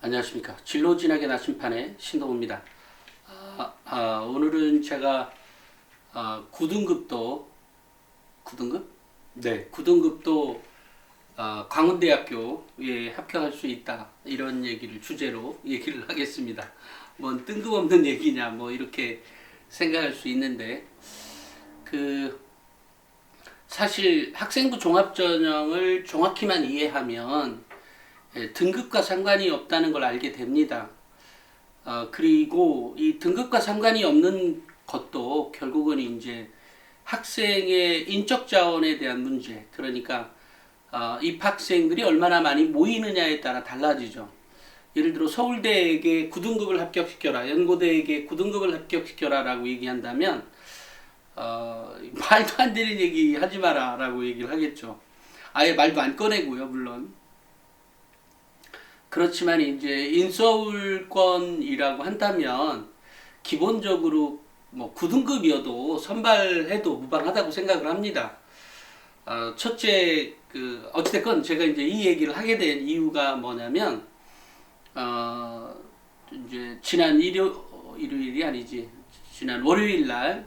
안녕하십니까. 진로진학의 나침판의 신동우입니다. 오늘은 제가 9등급도 9등급? 네, 9등급도 광운대학교에 합격할 수 있다, 이런 얘기를 주제로 얘기를 하겠습니다. 뭔 뜬금없는 얘기냐 뭐 이렇게 생각할 수 있는데, 사실 학생부 종합전형을 정확히만 이해하면 등급과 상관이 없다는 걸 알게 됩니다. 그리고 이 등급과 상관이 없는 것도 결국은 이제 학생의 인적 자원에 대한 문제, 그러니까 입학생들이 얼마나 많이 모이느냐에 따라 달라지죠. 예를 들어 서울대에게 9등급을 합격시켜라, 연고대에게 9등급을 합격시켜라 라고 얘기한다면 말도 안 되는 얘기 하지 마라 라고 얘기를 하겠죠. 아예 말도 안 꺼내고요, 물론. 그렇지만 이제 인서울권이라고 한다면 기본적으로 뭐 9등급이어도 선발해도 무방하다고 생각을 합니다. 첫째, 어찌됐건 제가 이제 이 얘기를 하게 된 이유가 뭐냐면, 이제 지난 일요일이 아니지, 지난 월요일 날,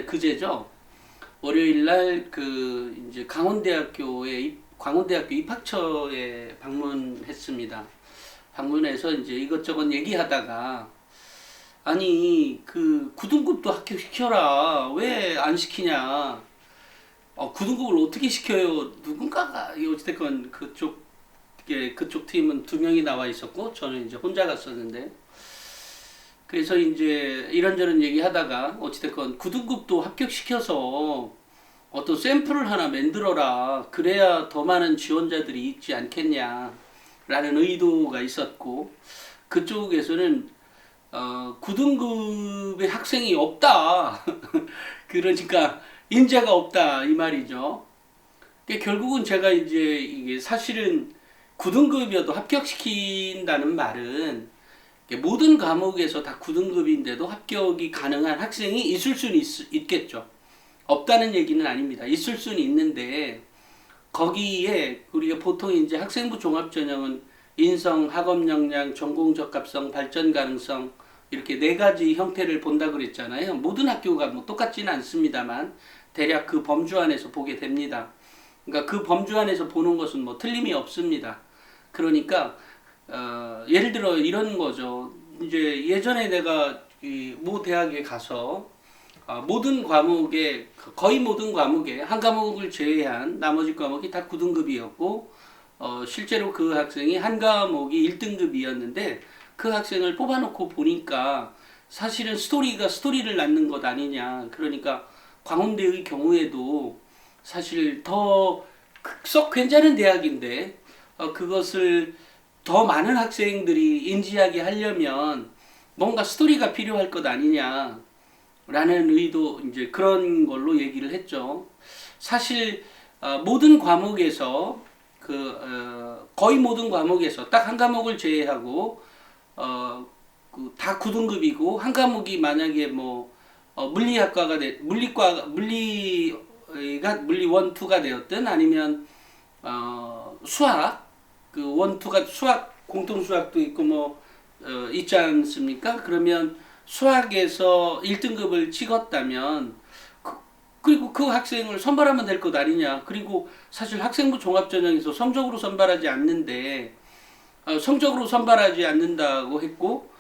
그제죠. 월요일 날 이제 광운대학교 입학처에 방문했습니다. 방문해서 이제 이것저것 얘기하다가, 아니 9등급도 합격시켜라, 왜 안 시키냐, 9등급을 어떻게 시켜요. 누군가가, 어찌됐건 그쪽 팀은 두 명이 나와 있었고 저는 이제 혼자 갔었는데, 그래서 이제 이런저런 얘기하다가 어찌됐건 9등급도 합격시켜서 어떤 샘플을 하나 만들어라, 그래야 더 많은 지원자들이 있지 않겠냐 라는 의도가 있었고, 그쪽에서는 9등급의 학생이 없다 그러니까 인재가 없다 이 말이죠. 결국은 제가 이제 이게 사실은 9등급이어도 합격시킨다는 말은 모든 과목에서 다 9등급인데도 합격이 가능한 학생이 있을 수는 있겠죠. 없다는 얘기는 아닙니다. 있을 수는 있는데, 거기에 우리가 보통 이제 학생부 종합전형은 인성, 학업 역량, 전공 적합성, 발전 가능성, 이렇게 네 가지 형태를 본다 그랬잖아요. 모든 학교가 뭐 똑같지는 않습니다만 대략 그 범주 안에서 보게 됩니다. 그러니까 그 범주 안에서 보는 것은 뭐 틀림이 없습니다. 그러니까 예를 들어 이런 거죠. 이제 예전에 내가 모 대학에 가서 모든 과목에, 거의 모든 과목에 한 과목을 제외한 나머지 과목이 다 9등급이었고, 실제로 그 학생이 한 과목이 1등급이었는데 그 학생을 뽑아놓고 보니까 사실은 스토리가 스토리를 낳는 것 아니냐. 그러니까 광운대의 경우에도 사실 더 썩 괜찮은 대학인데 그것을 더 많은 학생들이 인지하게 하려면 뭔가 스토리가 필요할 것 아니냐 라는 의도, 이제 그런 걸로 얘기를 했죠. 사실 모든 과목에서 거의 모든 과목에서 딱 한 과목을 제외하고 다 9등급이고, 한 과목이 만약에 뭐 물리학과가 물리 1, 2가 되었든, 아니면 수학 1, 2가, 수학 공통 수학도 있고 뭐 있지 않습니까? 그러면 수학에서 1등급을 찍었다면 그리고 그 학생을 선발하면 될 것 아니냐. 그리고 사실 학생부 종합전형에서 성적으로 선발하지 않는데, 성적으로 선발하지 않는다고 했고,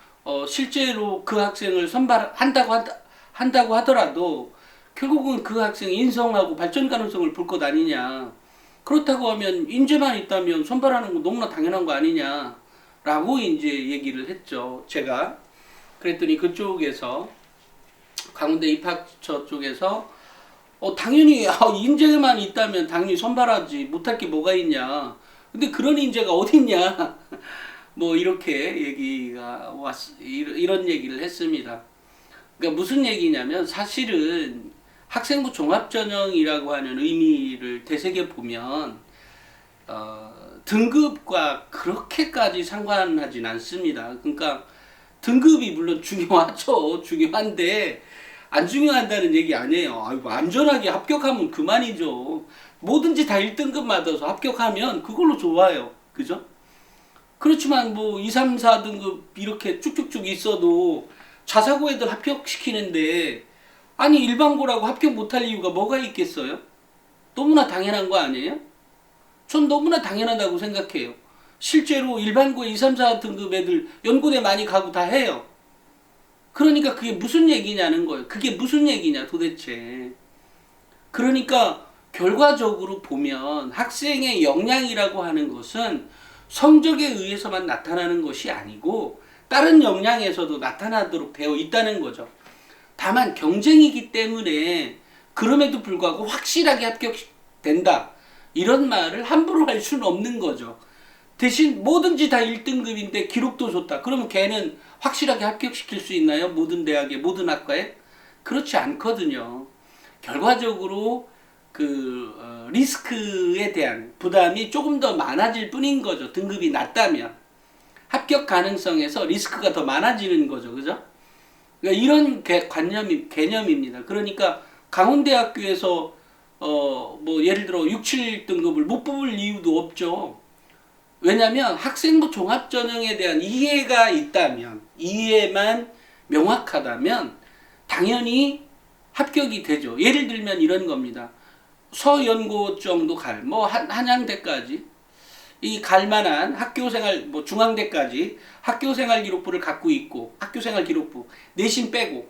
실제로 그 학생을 선발한다고 하더라도 결국은 그 학생의 인성하고 발전 가능성을 볼 것 아니냐. 그렇다고 하면 인재만 있다면 선발하는 거 너무나 당연한 거 아니냐 라고 이제 얘기를 했죠, 제가. 그랬더니 그쪽에서, 광운대 입학처 쪽에서 당연히 인재만 있다면 당연히 선발하지, 못할 게 뭐가 있냐, 근데 그런 인재가 어딨냐 뭐 이렇게 얘기가 이런 얘기를 했습니다. 그러니까 무슨 얘기냐면, 사실은 학생부 종합전형이라고 하는 의미를 되새겨 보면 등급과 그렇게까지 상관하진 않습니다. 그러니까 등급이 물론 중요하죠. 중요한데 안 중요한다는 얘기 아니에요. 아이고, 안전하게 합격하면 그만이죠. 뭐든지 다 1등급 맞아서 합격하면 그걸로 좋아요. 그죠? 그렇지만 뭐 2, 3, 4등급 이렇게 쭉쭉쭉 있어도 자사고 애들 합격시키는데 아니 일반고라고 합격 못할 이유가 뭐가 있겠어요? 너무나 당연한 거 아니에요? 전 너무나 당연하다고 생각해요. 실제로 일반고에 2, 3, 4등급 애들 연고대 많이 가고 다 해요. 그러니까 그게 무슨 얘기냐는 거예요. 그게 무슨 얘기냐 도대체. 그러니까 결과적으로 보면 학생의 역량이라고 하는 것은 성적에 의해서만 나타나는 것이 아니고 다른 역량에서도 나타나도록 되어 있다는 거죠. 다만 경쟁이기 때문에 그럼에도 불구하고 확실하게 합격된다. 이런 말을 함부로 할 수는 없는 거죠. 대신 뭐든지 다 1등급인데 기록도 좋다. 그러면 걔는 확실하게 합격시킬 수 있나요? 모든 대학에, 모든 학과에? 그렇지 않거든요. 결과적으로 리스크에 대한 부담이 조금 더 많아질 뿐인 거죠. 등급이 낮다면. 합격 가능성에서 리스크가 더 많아지는 거죠. 그죠? 그러니까 이런 개념입니다. 그러니까 강원대학교에서 뭐 예를 들어 6, 7등급을 못 뽑을 이유도 없죠. 왜냐하면 학생부 종합전형에 대한 이해가 있다면, 이해만 명확하다면 당연히 합격이 되죠. 예를 들면 이런 겁니다. 서연고 정도 뭐 한양대까지 이 갈만한 학교생활 뭐 중앙대까지 학교생활 기록부를 갖고 있고 학교생활 기록부 내신 빼고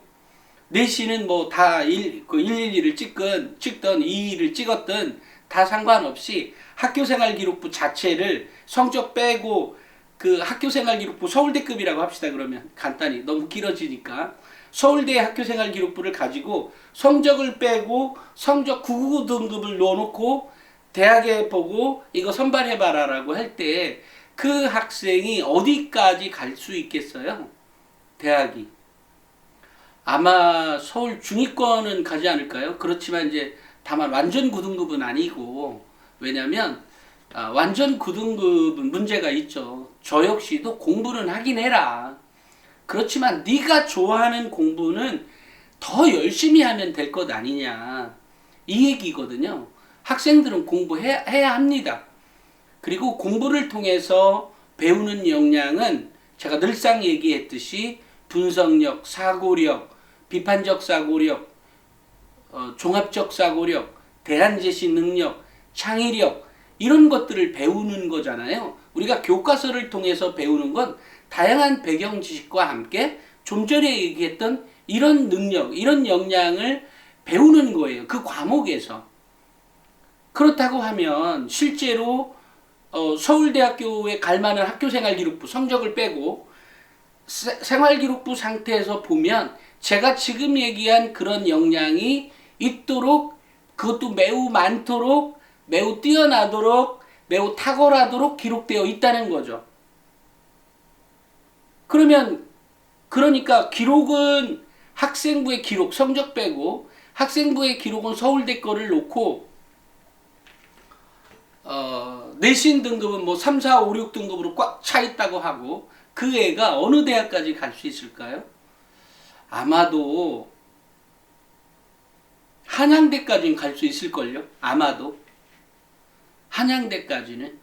내신은 뭐 다 111을 찍던 22를 찍었던 다 상관없이 학교생활 기록부 자체를 성적 빼고 그 학교생활 기록부 서울대급이라고 합시다. 그러면 간단히 너무 길어지니까 서울대 학교생활 기록부를 가지고 성적을 빼고 성적 999등급을 넣어놓고 대학에 보고 이거 선발해봐라 라고 할 때 그 학생이 어디까지 갈 수 있겠어요? 대학이. 아마 서울 중위권은 가지 않을까요? 그렇지만 이제 다만 완전 9등급은 아니고 왜냐면 완전 9등급은 문제가 있죠. 저 역시도 공부는 하긴 해라. 그렇지만 네가 좋아하는 공부는 더 열심히 하면 될 것 아니냐. 이 얘기거든요. 학생들은 공부해야 합니다. 그리고 공부를 통해서 배우는 역량은 제가 늘상 얘기했듯이 분석력, 사고력, 비판적 사고력, 종합적 사고력, 대안제시 능력, 창의력 이런 것들을 배우는 거잖아요. 우리가 교과서를 통해서 배우는 건 다양한 배경 지식과 함께 좀 전에 얘기했던 이런 능력, 이런 역량을 배우는 거예요. 그 과목에서. 그렇다고 하면 실제로 서울대학교에 갈 만한 학교생활기록부 성적을 빼고 생활기록부 상태에서 보면 제가 지금 얘기한 그런 역량이 있도록 그것도 매우 많도록 매우 뛰어나도록 매우 탁월하도록 기록되어 있다는 거죠. 그러니까 기록은 학생부의 기록 성적 빼고 학생부의 기록은 서울대 거를 놓고 내신 등급은 뭐 3, 4, 5, 6등급으로 꽉 차 있다고 하고 그 애가 어느 대학까지 갈 수 있을까요? 아마도 한양대까지는 갈 수 있을걸요? 아마도 한양대까지는.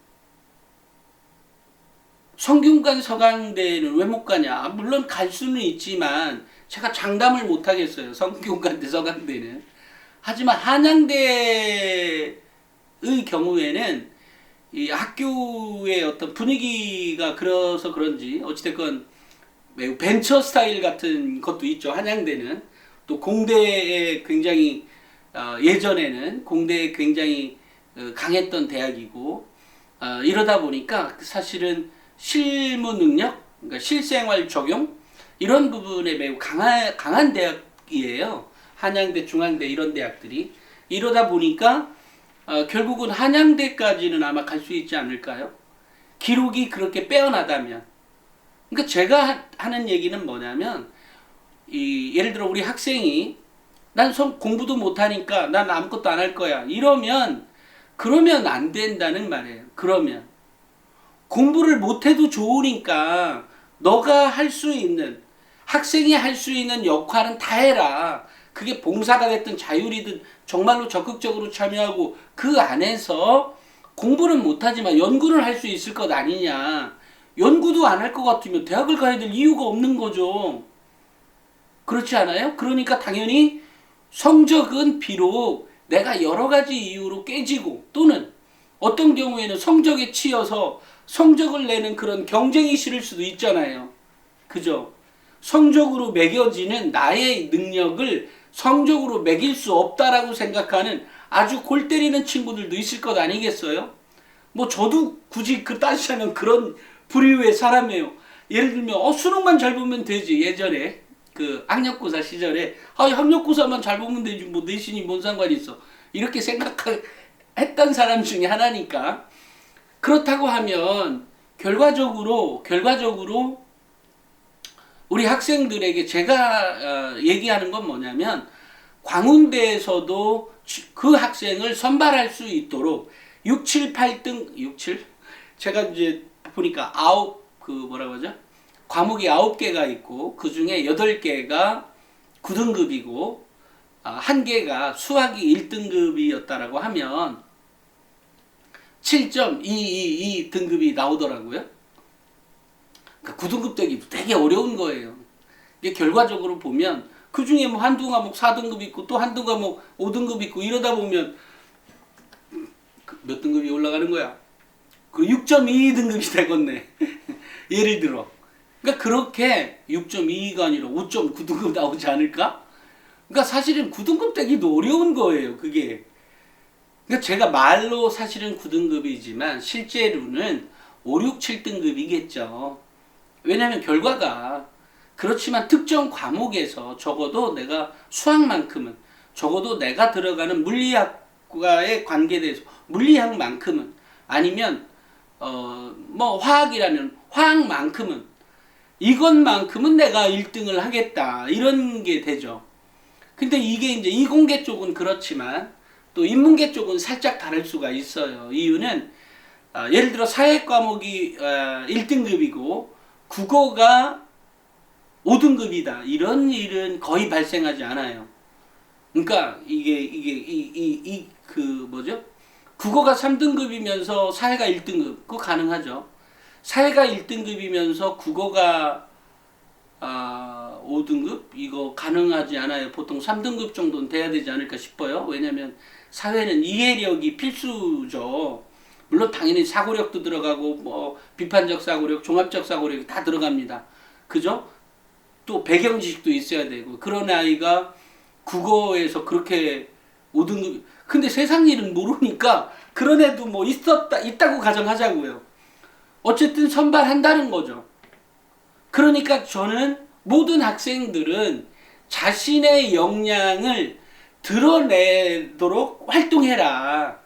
성균관 서강대는 왜 못 가냐? 물론 갈 수는 있지만 제가 장담을 못 하겠어요. 성균관대 서강대는. 하지만 한양대의 경우에는 이 학교의 어떤 분위기가 그래서 그런지 어찌됐건 매우 벤처 스타일 같은 것도 있죠. 한양대는. 또 공대에 굉장히 예전에는 공대에 굉장히 강했던 대학이고 이러다 보니까 사실은 실무 능력, 그러니까 실생활 적용 이런 부분에 매우 강한 대학이에요. 한양대, 중앙대 이런 대학들이. 이러다 보니까 결국은 한양대까지는 아마 갈 수 있지 않을까요? 기록이 그렇게 빼어나다면. 그러니까 제가 하는 얘기는 뭐냐면 예를 들어 우리 학생이 난 공부도 못하니까 난 아무것도 안 할 거야. 그러면 안 된다는 말이에요. 그러면 공부를 못해도 좋으니까 너가 할 수 있는 학생이 할 수 있는 역할은 다 해라. 그게 봉사가 됐든 자율이든 정말로 적극적으로 참여하고 그 안에서 공부는 못하지만 연구를 할 수 있을 것 아니냐. 연구도 안 할 것 같으면 대학을 가야 될 이유가 없는 거죠. 그렇지 않아요? 그러니까 당연히 성적은 비록 내가 여러 가지 이유로 깨지고 또는 어떤 경우에는 성적에 치여서 성적을 내는 그런 경쟁이 싫을 수도 있잖아요. 그죠? 성적으로 매겨지는 나의 능력을 성적으로 매길 수 없다라고 생각하는 아주 골 때리는 친구들도 있을 것 아니겠어요? 뭐 저도 굳이 그 따지자면 그런 부류의 사람이에요. 예를 들면 수능만 잘 보면 되지. 예전에 그 학력고사 시절에 학력고사만 잘 보면 되지 뭐 내신이 뭔 상관이 있어. 이렇게 생각했던 사람 중에 하나니까. 그렇다고 하면 결과적으로 우리 학생들에게 제가 얘기하는 건 뭐냐면 광운대에서도 그 학생을 선발할 수 있도록 6, 7, 8등 6, 7? 제가 이제 보니까 뭐라고 하죠? 과목이 9개가 있고 그 중에 8개가 9등급이고 1개가 수학이 1등급이었다라고 하면 7.222 등급이 나오더라고요. 그러니까 9등급 되기 되게 어려운 거예요. 이게 결과적으로 보면 그 중에 뭐 한두 과목 4등급 있고 또 한두 과목 5등급 있고 이러다 보면 몇 등급이 올라가는 거야? 그 6.22등급이 되겠네. 예를 들어. 그러니까 그렇게 6.22가 아니라 5.9등급 나오지 않을까? 그러니까 사실은 9등급 되기도 어려운 거예요, 그게. 그러니까 제가 말로 사실은 9등급이지만 실제로는 5, 6, 7등급이겠죠. 왜냐하면 결과가 그렇지만 특정 과목에서 적어도 내가 수학만큼은 적어도 내가 들어가는 물리학과의 관계대해서 물리학만큼은 아니면 뭐 화학이라면 화학만큼은 이것만큼은 내가 1등을 하겠다 이런 게 되죠. 근데 이게 이제 이공계 쪽은 그렇지만 또 인문계 쪽은 살짝 다를 수가 있어요. 이유는 예를 들어 사회 과목이 1등급이고 국어가 5등급이다. 이런 일은 거의 발생하지 않아요. 그러니까 이게 그 뭐죠? 국어가 3등급이면서 사회가 1등급. 그거 가능하죠. 사회가 1등급이면서 국어가 5등급? 이거 가능하지 않아요. 보통 3등급 정도는 돼야 되지 않을까 싶어요. 왜냐면 사회는 이해력이 필수죠. 물론 당연히 사고력도 들어가고 뭐 비판적 사고력, 종합적 사고력이 다 들어갑니다. 그죠? 또 배경 지식도 있어야 되고 그런 아이가 국어에서 그렇게 5등급 근데 세상 일은 모르니까 그런 애도 뭐 있다고 가정하자고요. 어쨌든 선발한다는 거죠. 그러니까 저는 모든 학생들은 자신의 역량을 드러내도록 활동해라.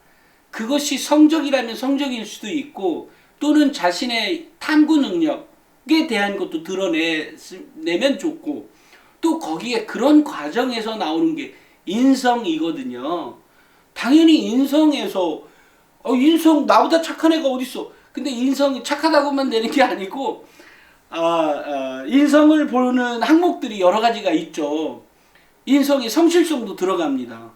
그것이 성적이라면 성적일 수도 있고 또는 자신의 탐구 능력에 대한 것도 드러내면 좋고 또 거기에 그런 과정에서 나오는 게 인성이거든요. 당연히 인성에서 인성 나보다 착한 애가 어딨어. 근데 인성이 착하다고만 되는 게 아니고 인성을 보는 항목들이 여러 가지가 있죠. 인성의 성실성도 들어갑니다.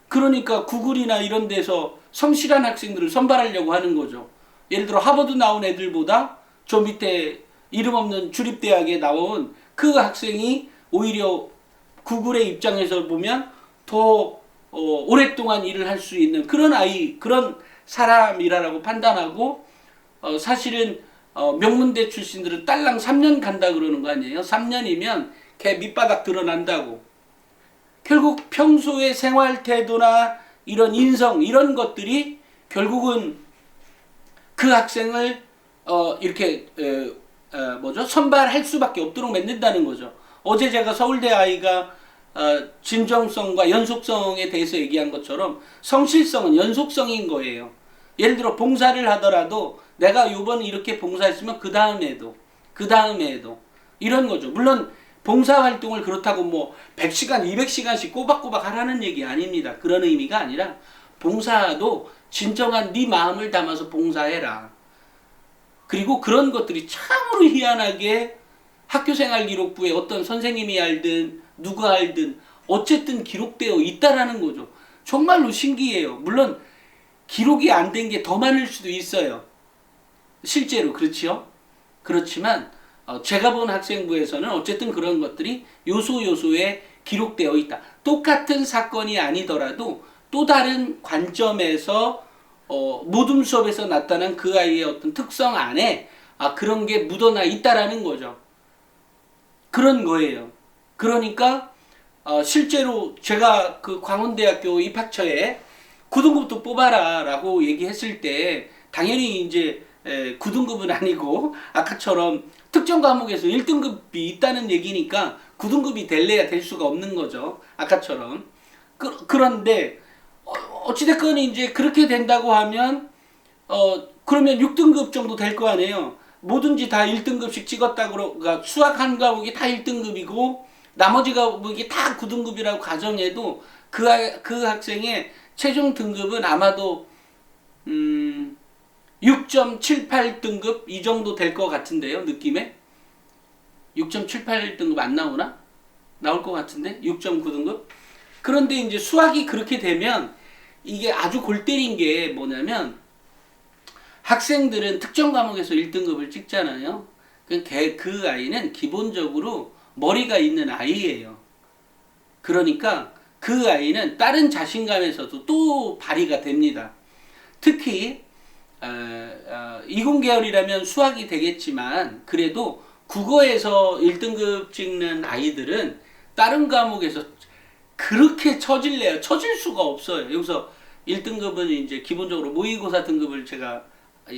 그러니까 구글이나 이런 데서 성실한 학생들을 선발하려고 하는 거죠. 예를 들어 하버드 나온 애들보다 저 밑에 이름 없는 주립대학에 나온 그 학생이 오히려 구글의 입장에서 보면 더 오랫동안 일을 할 수 있는 그런 그런 사람이라고 판단하고 사실은 명문대 출신들은 딸랑 3년 간다 그러는 거 아니에요? 3년이면 걔 밑바닥 드러난다고. 결국 평소의 생활 태도나 이런 인성 이런 것들이 결국은 그 학생을 이렇게 선발할 수밖에 없도록 만든다는 거죠. 어제 제가 서울대 아이가 진정성과 연속성에 대해서 얘기한 것처럼 성실성은 연속성인 거예요. 예를 들어 봉사를 하더라도 내가 이번 이렇게 봉사했으면 그 다음에도 이런 거죠. 물론 봉사활동을 그렇다고 뭐 100시간 200시간씩 꼬박꼬박 하라는 얘기 아닙니다. 그런 의미가 아니라 봉사도 진정한 네 마음을 담아서 봉사해라. 그리고 그런 것들이 참으로 희한하게 학교생활 기록부에 어떤 선생님이 알든 누가 알든 어쨌든 기록되어 있다라는 거죠. 정말로 신기해요. 물론 기록이 안 된 게 더 많을 수도 있어요. 실제로 그렇지요. 그렇지만 제가 본 학생부에서는 어쨌든 그런 것들이 요소요소에 기록되어 있다. 똑같은 사건이 아니더라도 또 다른 관점에서 모둠 수업에서 나타난 그 아이의 어떤 특성 안에 그런 게 묻어나 있다라는 거죠. 그런 거예요. 그러니까 실제로 제가 그 광운대학교 입학처에 9등급도 뽑아라라고 얘기했을 때 당연히 이제 9등급은 아니고 아까처럼 특정 과목에서 1등급이 있다는 얘기니까 9등급이 될래야 될 수가 없는 거죠. 아까처럼. 그런데 어찌됐건 이제 그렇게 된다고 하면 그러면 6등급 정도 될 거 아니에요. 뭐든지 다 1등급씩 찍었다고, 그러니까 수학 한 과목이 다 1등급이고 나머지 과목이 다 9등급이라고 가정해도 그 학생의 최종 등급은 아마도 6.78등급 이 정도 될 것 같은데요. 느낌에 6.78등급 안 나오나? 나올 것 같은데 6.9등급. 그런데 이제 수학이 그렇게 되면 이게 아주 골 때린 게 뭐냐면 학생들은 특정 과목에서 1등급을 찍잖아요. 그 아이는 기본적으로 머리가 있는 아이예요. 그러니까 그 아이는 다른 자신감에서도 또 발휘가 됩니다. 특히 이공계열이라면 수학이 되겠지만 그래도 국어에서 1등급 찍는 아이들은 다른 과목에서 그렇게 처질래요. 처질 수가 없어요. 여기서 1등급은 이제 기본적으로 모의고사 등급을 제가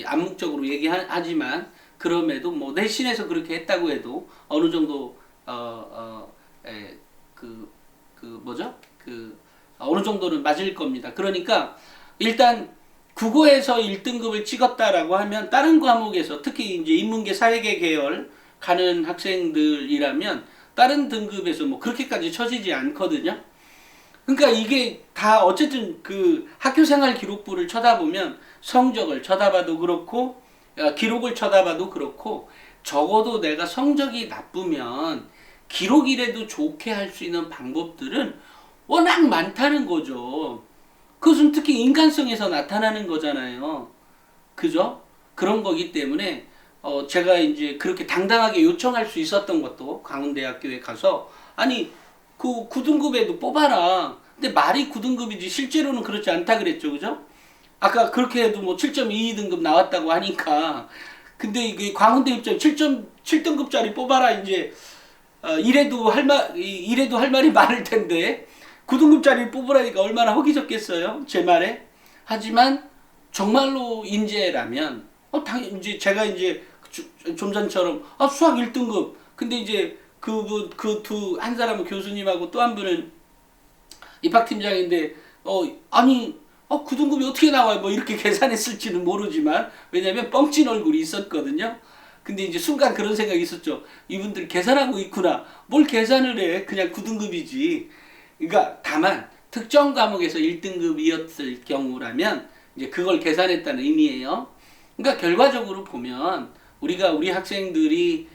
암묵적으로 얘기하지만 그럼에도 뭐 내신에서 그렇게 했다고 해도 어느 정도 어느 정도는 맞을 겁니다. 그러니까 일단 국어에서 1등급을 찍었다라고 하면 다른 과목에서 특히 이제 인문계 사회계 계열 가는 학생들이라면 다른 등급에서 뭐 그렇게까지 처지지 않거든요. 그러니까 이게 다 어쨌든 그 학교생활 기록부를 쳐다보면 성적을 쳐다봐도 그렇고 기록을 쳐다봐도 그렇고 적어도 내가 성적이 나쁘면 기록이라도 좋게 할 수 있는 방법들은 워낙 많다는 거죠. 그것은 특히 인간성에서 나타나는 거잖아요. 그죠? 그런 거기 때문에 제가 이제 그렇게 당당하게 요청할 수 있었던 것도 광운대학교에 가서 아니 그 9등급에도 뽑아라. 근데 말이 9등급이지 실제로는 그렇지 않다 그랬죠. 그죠? 아까 그렇게 해도 뭐 7.22등급 나왔다고 하니까 근데 이게 광운대 입장 7.7등급짜리 뽑아라 이제 이래도 할 말이 많을 텐데 9등급짜리 뽑으라니까 얼마나 허기졌겠어요. 제 말에. 하지만 정말로 인재라면 당연히 이제 제가 이제 좀 전처럼 수학 1등급 근데 이제 한 사람은 교수님하고 또 한 분은 입학팀장인데 아니 9등급이 어떻게 나와요? 뭐 이렇게 계산했을지는 모르지만 왜냐면 뻥찐 얼굴이 있었거든요. 근데 이제 순간 그런 생각이 있었죠. 이분들 계산하고 있구나. 뭘 계산을 해? 그냥 9등급이지. 그러니까 다만 특정 과목에서 1등급이었을 경우라면 이제 그걸 계산했다는 의미예요. 그러니까 결과적으로 보면 우리 학생들이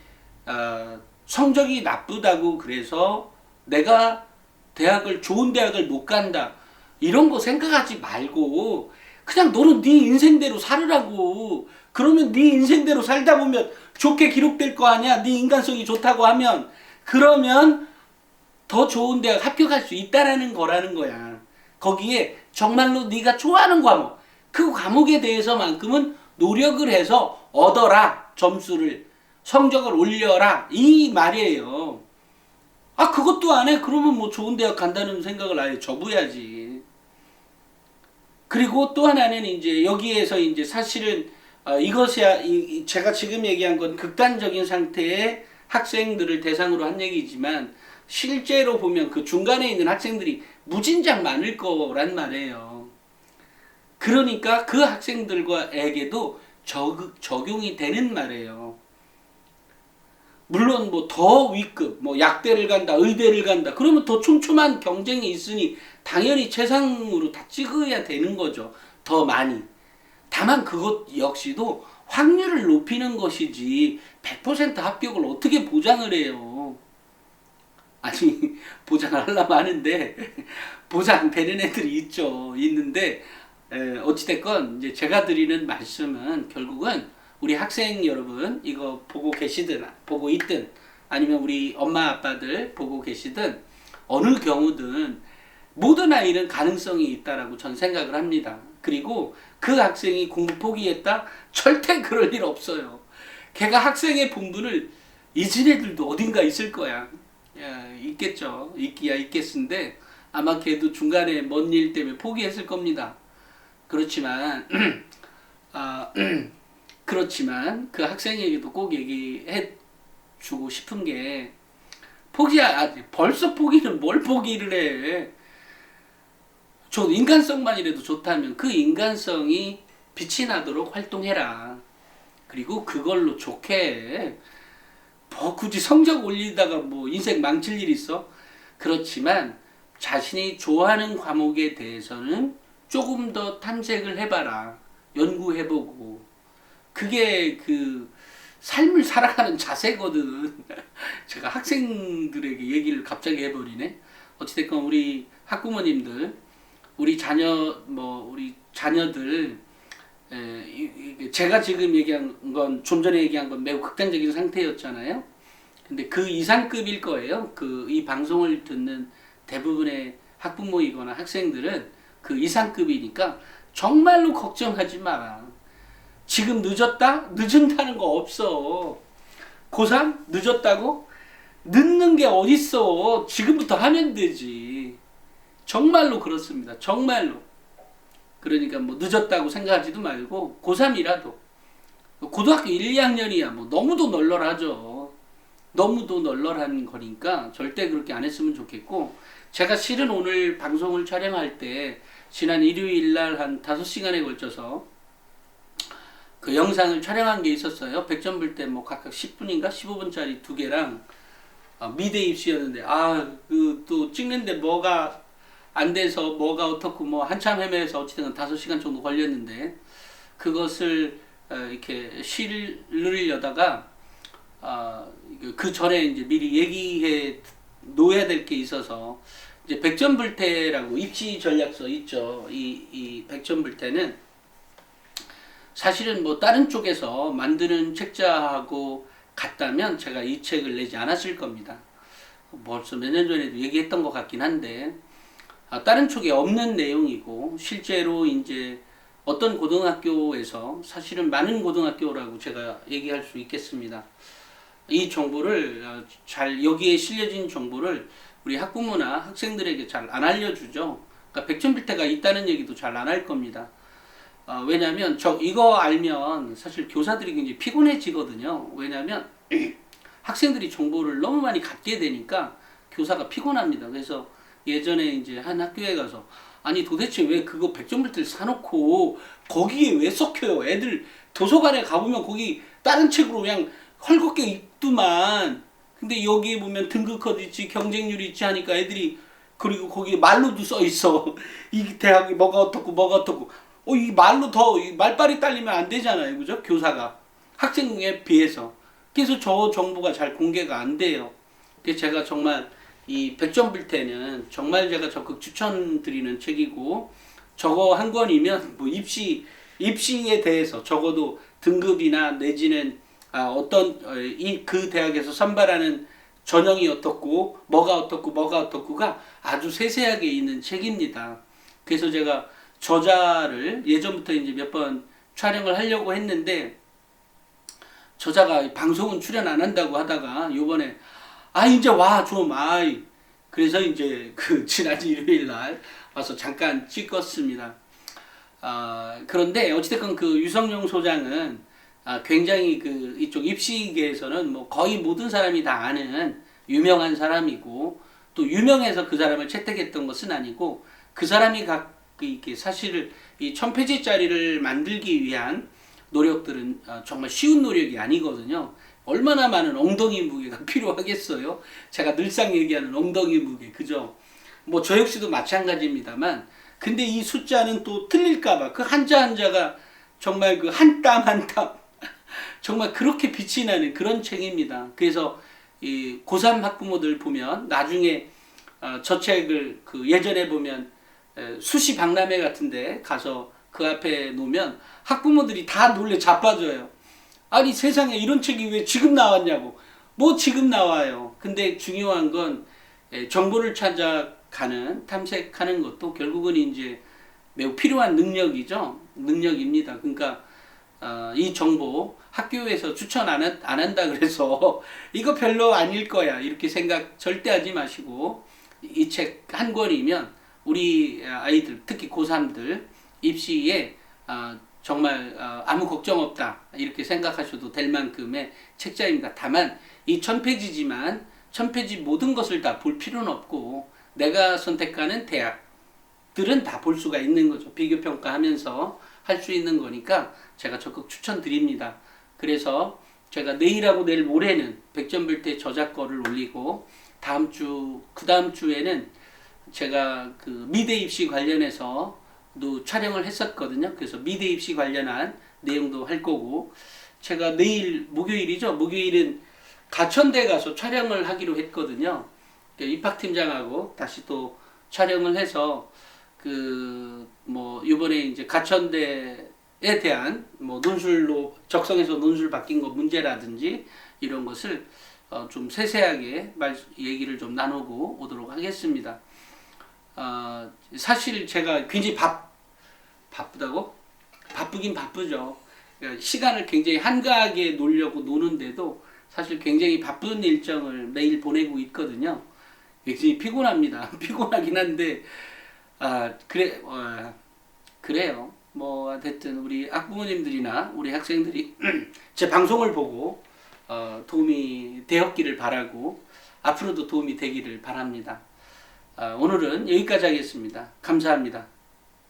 성적이 나쁘다고 그래서 내가 좋은 대학을 못 간다 이런 거 생각하지 말고 그냥 너는 네 인생대로 살으라고. 그러면 네 인생대로 살다 보면 좋게 기록될 거 아니야. 네 인간성이 좋다고 하면 그러면 더 좋은 대학 합격할 수 있다라는 거라는 거야. 거기에 정말로 네가 좋아하는 과목 그 과목에 대해서만큼은 노력을 해서 얻어라. 점수를 성적을 올려라 이 말이에요. 그것도 안 해? 그러면 뭐 좋은 대학 간다는 생각을 아예 접어야지. 그리고 또 하나는 이제 여기에서 이제 사실은 이것이 제가 지금 얘기한 건 극단적인 상태의 학생들을 대상으로 한 얘기지만 실제로 보면 그 중간에 있는 학생들이 무진장 많을 거란 말이에요. 그러니까 그 학생들과에게도 적용이 되는 말이에요. 물론 뭐 더 위급, 뭐 약대를 간다, 의대를 간다. 그러면 더 촘촘한 경쟁이 있으니 당연히 최상으로 다 찍어야 되는 거죠. 더 많이. 다만 그것 역시도 확률을 높이는 것이지 100% 합격을 어떻게 보장을 해요. 아니 보장을 하려면 하는데 보장되는 애들이 있죠. 있는데 어찌됐건 이제 제가 드리는 말씀은 결국은 우리 학생 여러분 이거 보고 계시든 보고 있든 아니면 우리 엄마 아빠들 보고 계시든 어느 경우든 모든 아이는 가능성이 있다라고 전 생각을 합니다. 그리고 그 학생이 공부 포기했다? 절대 그럴 일 없어요. 걔가 학생의 본분을 잊은 애들도 어딘가 있을 거야. 야, 있겠죠. 있기야 있겠는데 아마 걔도 중간에 뭔 일 때문에 포기했을 겁니다. 그렇지만 그렇지만 그 학생에게도 꼭 얘기해 주고 싶은 게 벌써 포기는 뭘 포기를 해. 저 인간성만이라도 좋다면 그 인간성이 빛이 나도록 활동해라. 그리고 그걸로 좋게 뭐 굳이 성적 올리다가 뭐 인생 망칠 일 있어? 그렇지만 자신이 좋아하는 과목에 대해서는 조금 더 탐색을 해봐라. 연구해보고. 그게 그 삶을 살아가는 자세거든. 제가 학생들에게 얘기를 갑자기 해버리네. 어찌됐건 우리 학부모님들, 우리 자녀들, 제가 지금 얘기한 건, 좀 전에 얘기한 건 매우 극단적인 상태였잖아요. 근데 그 이상급일 거예요. 이 방송을 듣는 대부분의 학부모이거나 학생들은 그 이상급이니까 정말로 걱정하지 마라. 지금 늦었다? 늦은다는 거 없어. 고3? 늦었다고? 늦는 게 어딨어. 지금부터 하면 되지. 정말로 그렇습니다. 정말로. 그러니까 뭐 늦었다고 생각하지도 말고 고3이라도 고등학교 1, 2학년이야 뭐 너무도 널널하죠. 너무도 널널한 거니까 절대 그렇게 안 했으면 좋겠고, 제가 실은 오늘 방송을 촬영할 때 지난 일요일 날 한 5시간에 걸쳐서 그 영상을 촬영한 게 있었어요. 100점 불 때 뭐 각각 10분인가 15분짜리 2개랑 미대 입시였는데 그 또 찍는데 뭐가 안 돼서 뭐가 어떻고 뭐 한참 헤매서 어쨌든 5시간 정도 걸렸는데 그것을 이렇게 실으려다가 그 전에 이제 미리 얘기해 놓아야 될 게 있어서 이제 100점 불태라고 입시 전략서 있죠. 이 100점 불태는 사실은 뭐 다른 쪽에서 만드는 책자하고 같다면 제가 이 책을 내지 않았을 겁니다. 벌써 몇 년 전에도 얘기했던 것 같긴 한데 다른 쪽에 없는 내용이고 실제로 이제 어떤 고등학교에서 사실은 많은 고등학교라고 제가 얘기할 수 있겠습니다. 이 정보를 여기에 실려진 정보를 우리 학부모나 학생들에게 잘 안 알려주죠. 그러니까 100점 불태가 있다는 얘기도 잘 안 할 겁니다. 왜냐면 이거 알면 사실 교사들이 굉장히 피곤해지거든요. 왜냐면 학생들이 정보를 너무 많이 갖게 되니까 교사가 피곤합니다. 그래서 예전에 이제 한 학교에 가서 아니 도대체 왜 그거 100점 불태를 사놓고 거기에 왜 썩혀요? 애들 도서관에 가보면 거기 다른 책으로 그냥 헐겁게 읽더만. 근데 여기에 보면 등급 코드 있지, 경쟁률이 있지 하니까 애들이, 그리고 거기 말로도 써 있어. 이 대학이 뭐가 어떻고. 이 말로 말빨이 딸리면 안 되잖아요. 그죠? 교사가. 학생에 비해서. 그래서 저 정보가 잘 공개가 안 돼요. 그래서 제가 정말 이 100점 불태는 정말 제가 적극 추천드리는 책이고, 저거 한 권이면 뭐 입시에 대해서 적어도 등급이나 내지는 그 대학에서 선발하는 전형이 어떻고 뭐가 어떻고가 아주 세세하게 있는 책입니다. 그래서 제가 저자를 예전부터 이제 몇 번 촬영을 하려고 했는데 저자가 방송은 출연 안 한다고 하다가 요번에 이제 와 좀 그래서 이제 그 지난 일요일 날 와서 잠깐 찍었습니다. 그런데 어찌됐건 그 유성룡 소장은 굉장히 이쪽 입시계에서는 뭐 거의 모든 사람이 다 아는 유명한 사람이고, 또 유명해서 그 사람을 채택했던 것은 아니고, 그 사람이 이렇게 사실 이 1000페이지짜리를 만들기 위한 노력들은 정말 쉬운 노력이 아니거든요. 얼마나 많은 엉덩이 무게가 필요하겠어요. 제가 늘상 얘기하는 엉덩이 무게, 그죠? 뭐 저 역시도 마찬가지입니다만, 근데 이 숫자는 또 틀릴까봐 그 한자 한자가 정말 그 한 땀 한 땀 정말 그렇게 빛이 나는 그런 책입니다. 그래서 이 고3 학부모들 보면 나중에 저 책을 예전에 보면 수시 박람회 같은데 가서 그 앞에 놓으면 학부모들이 다 놀래 자빠져요. 아니 세상에 이런 책이 왜 지금 나왔냐고. 뭐 지금 나와요. 근데 중요한 건 정보를 찾아가는 탐색하는 것도 결국은 이제 매우 필요한 능력이죠. 능력입니다. 그러니까 이 정보 학교에서 추천 안 한다 그래서 이거 별로 아닐 거야 이렇게 생각 절대 하지 마시고 이 책 한 권이면 우리 아이들 특히 고3들 입시에 정말 아무 걱정 없다 이렇게 생각하셔도 될 만큼의 책자입니다. 다만 이 1000페이지지만 1000페이지 모든 것을 다 볼 필요는 없고 내가 선택하는 대학들은 다 볼 수가 있는 거죠. 비교평가하면서 할 수 있는 거니까 제가 적극 추천드립니다. 그래서 제가 내일하고 내일 모레는 백전불태 저작거를 올리고 다음 주, 그 다음 주에는 제가 그 미대 입시 관련해서도 촬영을 했었거든요. 그래서 미대 입시 관련한 내용도 할 거고 제가 내일 목요일이죠. 목요일은 가천대 가서 촬영을 하기로 했거든요. 입학팀장하고 다시 또 촬영을 해서 그 뭐 이번에 이제 가천대에 대한 뭐 논술로 적성에서 논술 바뀐 거 문제라든지 이런 것을 좀 세세하게 얘기를 좀 나누고 오도록 하겠습니다. 사실 제가 굉장히 바쁘다고? 바쁘긴 바쁘죠. 그러니까 시간을 굉장히 한가하게 놀려고 노는데도 사실 굉장히 바쁜 일정을 매일 보내고 있거든요. 굉장히 피곤합니다. 피곤하긴 한데, 그래요. 뭐, 하여튼, 우리 학부모님들이나 우리 학생들이 제 방송을 보고, 도움이 되었기를 바라고, 앞으로도 도움이 되기를 바랍니다. 오늘은 여기까지 하겠습니다. 감사합니다.